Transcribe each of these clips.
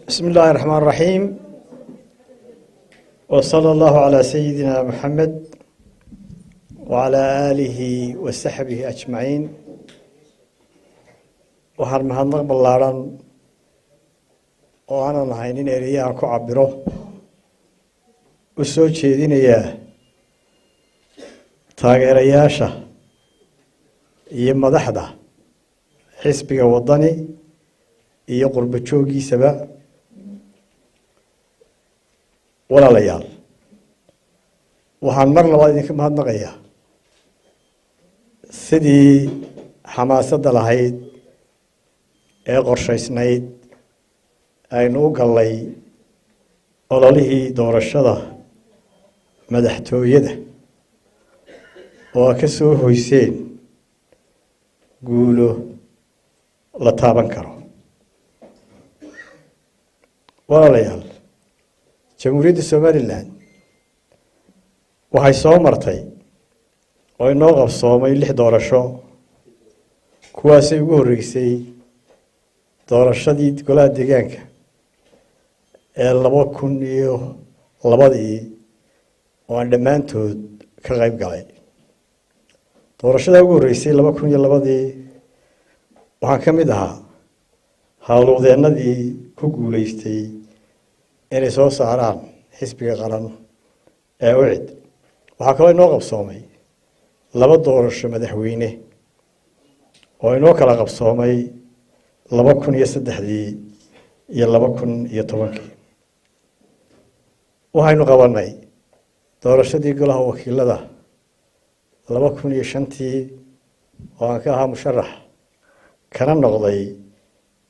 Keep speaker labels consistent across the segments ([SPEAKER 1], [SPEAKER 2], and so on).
[SPEAKER 1] بسم الله الرحمن الرحيم وصلى الله على سيدنا محمد وعلى آله وصحبه أجمعين وحر مهندق بلاران وأنا نهاينين إرياها كعبره وسو جيدين إياه taageerayaasha iyo madaxda xisbiga wadani iyo qurba joogiisaba walaalayaal waxaan mar labaad idinka mahadnaqayaa sidii xamaasadda lahayd ee qorshaysnayd aynu u gallay ololihii doorashada madaxtooyada oo ka soo hoyseen guulo la taaban karo walaalayaal jamhuuriyadda somaliland waxay soo martay oo inoo qabsoomay 6 doorasho kuwaasay ugu horreysay doorashadii golaha deegaanka ee 2002 oo aan dhammaantood ka qayb galay doorashada ugu horreysay 2002 waxaan ka mid ahaa hawlwadeennadii ku guuleystay inay soo saaraan xisbiga qaran ee UCID waxaa kaloo inoo qabsoomay 2 doorasho madaxweyne oo inoo kala qabsoomay 2003 iyo 2010 waxaynu qabanay doorashadii golaha wakiilada 2005 oo aan ka ahaa musharax kana noqday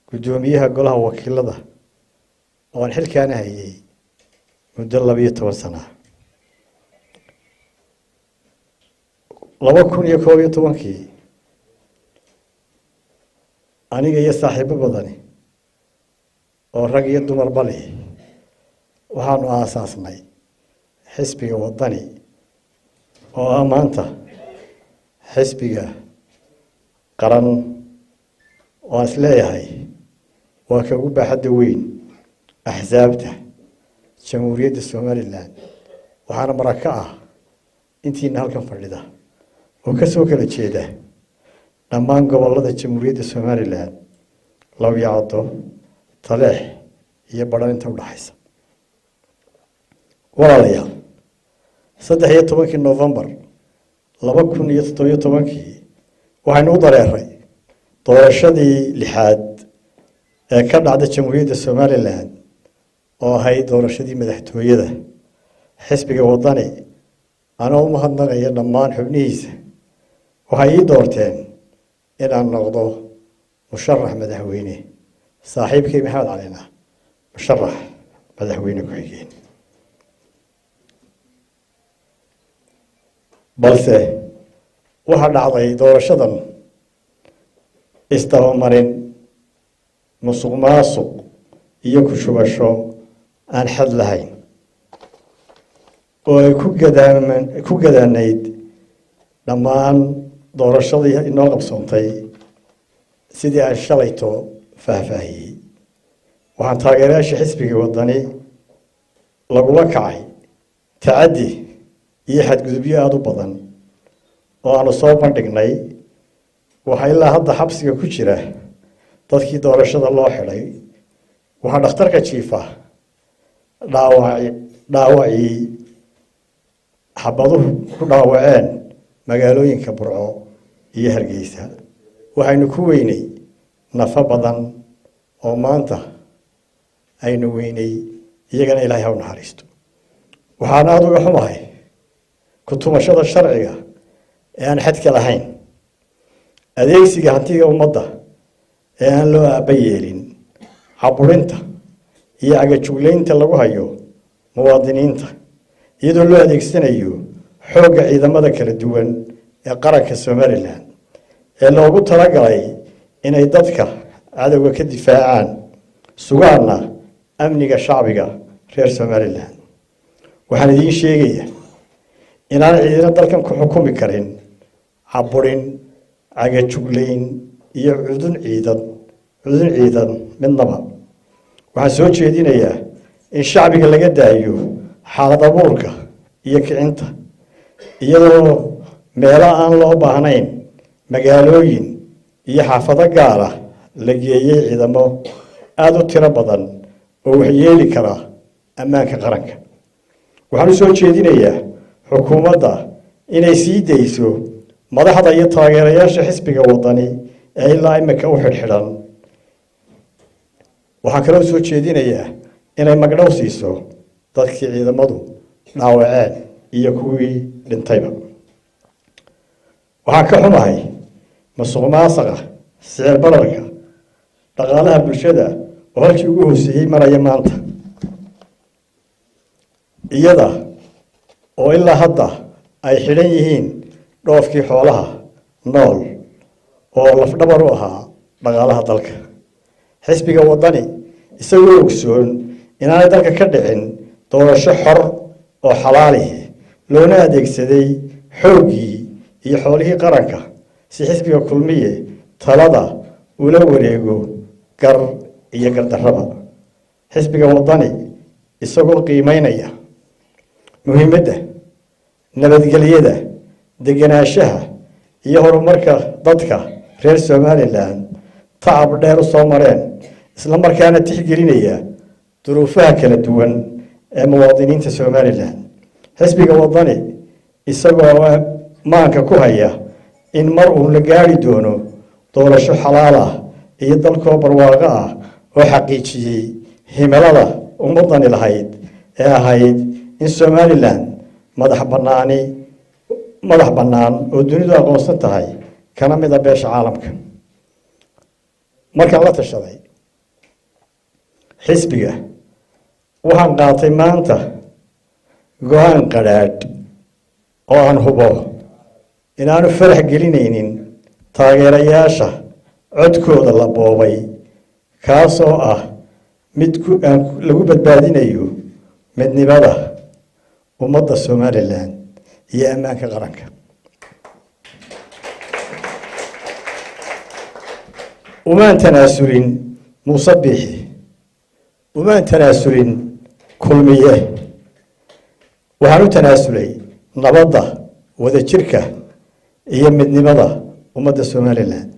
[SPEAKER 1] gudoomiyaha golaha wakiilada oo aan xilkaan hayay muddo 12 sano 2011 aniga iyo saaxiibo badan oo rag iyo dumar bali waxaanu aasaasnay xisbiga wadani oo maanta xisbiga qaran oo isleeyahay waa ka ugu baaxadda weyn axsaabta jamhuuriyadda somaliland waxaana maraka ah intiina halkan fadhida oo ka soo kala jeeda dhammaan gobollada jamhuuriyadda somaliland Lawyacado Taleex iyo Badhan inta u dhaxaysa walaalayaal 13 November 2017 waxaynu u dareeray doorashadii 6aad ee ka dhacday jamhuuriyadda somaliland oo ahayd doorashadii madaxtooyada xisbiga wadani anoo u mahadnaqaya dhammaan xubnihiisa waxay ii doorteen inaan noqdo musharax madaxweyne saaxiibkay maxamed calina musharax madaxweyne ku xigeen balse waxa dhacday doorashadan istamarin musuqmaasuq iyo ku shubasho aan xad lahayn oo ay ku gadaanayd dhammaan doorashadii inoo qabsoontay sidii aan shalayto faahfaahiyey waxaan taageerayaasha xisbiga wadani lagula kacay tacaddi iyo xadgudubyo aad u badan oo aanu soo bandhignay waxaa ilaa hadda xabsiga ku jira dadkii doorashada loo xidhay waxaa dhakhtarka jiifa dhaawacii xabaduhu ku dhaawaceen magaalooyinka Burco iyo Hargeysa waxaynu ku weynay nafa badan oo maanta aynu weynay iyagana Ilaahay ha u naxariisto waxaan aad uga xumahay ku tumashada sharciga ee aan xadka lahayn adeegsiga hantiga ummadda ee aan loo aaba yeelin caburinta iyo agajugleynta lagu hayo muwaadiniinta iyadoo loo adeegsanayo xoogga ciidamada kala duwan ee qaranka Somaliland ee loogu talagalay inay dadka cadawga ka difaacaan sugaana amniga shacbiga reer Somaliland waxaan idin sheegayaa inaan ciidan dalkan ku xukumi karin caburin agajugleyn iyo cudun ciidan midnaba waxaan soo jeedinayaa in shacbiga laga daayo xaalad abuurka iyo kicinta iyadoo meelo aan loo baahnayn magaalooyin iyo xaafado gaar ah la geeyey ciidamo aada u tiro badan oo waxyeeli kara ammaanka qaranka. waxaan u soo jeedinayaa xukuumadda inay sii dayso madaxda iyo taageerayaasha xisbiga wadani ee ilaa imika u xidhxidhan. waxaan kaloo soo jeedinayaa inay magdhow siiso dadkii ciidamadu dhaawaceen iyo kuwii dhintayba. waxaan ka xumahay musuqmaasuqa, sicir bararka, dhaqaalaha bulshada oo halkii ugu hooseeyey maraya maanta, iyada oo ilaa hadda ay xidhan yihiin dhoofkii xoolaha nool oo lafdhabar u ahaa dhaqaalaha dalka. xisbiga wadani isagoo ogsoon inaanay dalka ka dhicin doorasho xor oo xalaali loona adeegsaday xooggii iyo xoolihii qaranka si xisbiga kulmiye talada ula wareego gar iyo gardarraba. xisbiga wadani isagoo qiimeynaya muhiimadda nabadgelyada, degenaanshaha iyo horumarka dadka reer Somaliland tacab dheer u soo mareen, isla markaana tixgelinaya duruufaha kala duwan ee muwaadiniinta Somaliland. xisbiga wadani isagoo maanka ku haya in mar uu la gaari doono doorasho xalaal ah iyo dalkoo barwaaqo ah oo xaqiijiyey himilada ummadani lahayd ee ahayd in Somaliland madax bannaan oo dunidu aqoonsan tahay kana mid ah beesha caalamka. markaan la tashaday xisbiga waxaan qaatay maanta go-aan qadhaadh oo aan hubo inaanu farax gelinaynin taageerayaasha codkooda la boobay, kaasoo ah mid lagu badbaadinayo midnimada ummadda Somaliland iyo ammaanka qaranka. umaan tanaasulin Muuse Biixi, umaan tanaasulin kulmiye, waxaan u tanaasulay nabadda, wadajirka iyo midnimada ummadda Somaliland.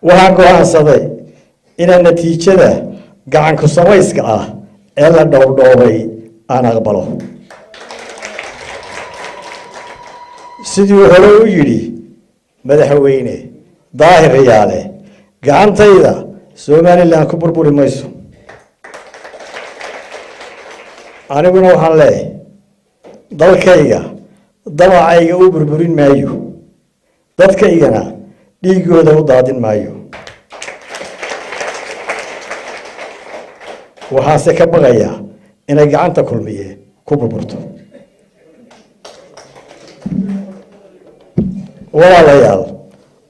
[SPEAKER 1] waxaan go'aansaday inaan natiijada gacan ku samayska ah ee la dhowdhoobay aan aqbalo. sidii hore u yidhi madaxweyne daahir riyaale, gacantayda Somaliland ku burburi mayso. aniguna waxaan leeyahay dalkayga damacayga u burburin maayo, dadkaygana dhiigooda u daadin maayo. waxaase ka baqayaa inay gacanta kulmiye ku burburto. walaalayaal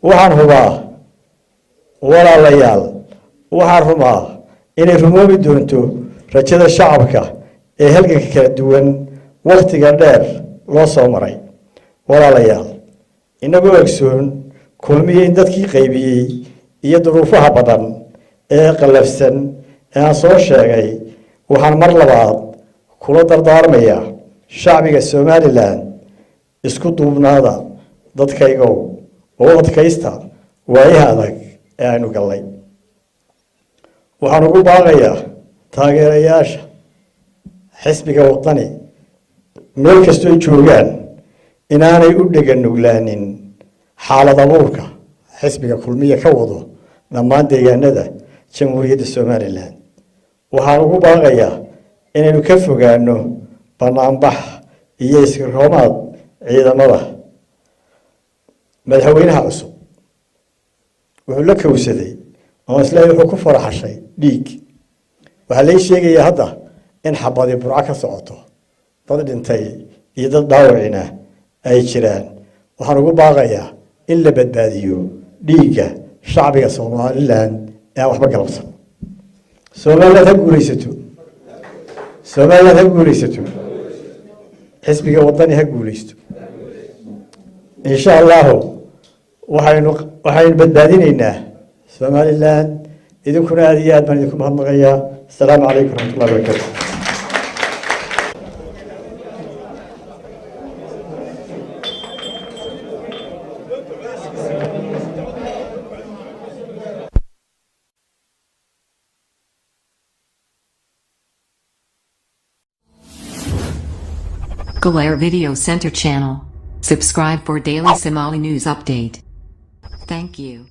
[SPEAKER 1] waxaan rumaa inay rumoobi doonto rajada shacabka ee halganka kala duwan wakhtiga dheer loo soo maray. walaalayaal, inagoo ogsoon kulmiye in dadkii qaybiyey iyo duruufaha badan ee qallafsan ee aan soo sheegay, waxaan mar labaad kula dardaarmayaa shacbiga Somaliland isku duubnaada dadkaygow oo adkaysta waayaha adag ee aynu gallay. waxaan ugu baaqayaa taageerayaasha xisbiga wadani meel kastoo ay joogaan inaanay u dheganuglaanin xaalad abuurka xisbiga kulmiye ka wado dhammaan deegaanada jamhuuriyadda Somaliland. waxaan ugu baaqayaa inaynu ka fogaano banaanbax iyo iskiroomaad ciidamada. madaxweynaha cusub wuxuu la kowsaday oo islaahay wuxuu ku faraxashay dhiig. waxaa lay sheegayaa hadda in xabadii burco ka socoto, dad dhintay iyo dad dhaawacina ay jiraan. waxaan ugu baaqayaa in la badbaadiyo dhiigga shacbiga Somaliland ee aan waxba galabsan. Somaliland ha guulaysato, Somaliland ha guulaysato, xisbiga wadani ha guulaysto. insha allahu waxaynu badbaadinaynaa Somaliland idinkuna aad iyo aad baan idinku mahadnaqayaa. Assalaamu calaykum waraxmatullahi wabarakaatu.
[SPEAKER 2] Galera Video Center channel. Subscribe for daily Somali news update. Thank you.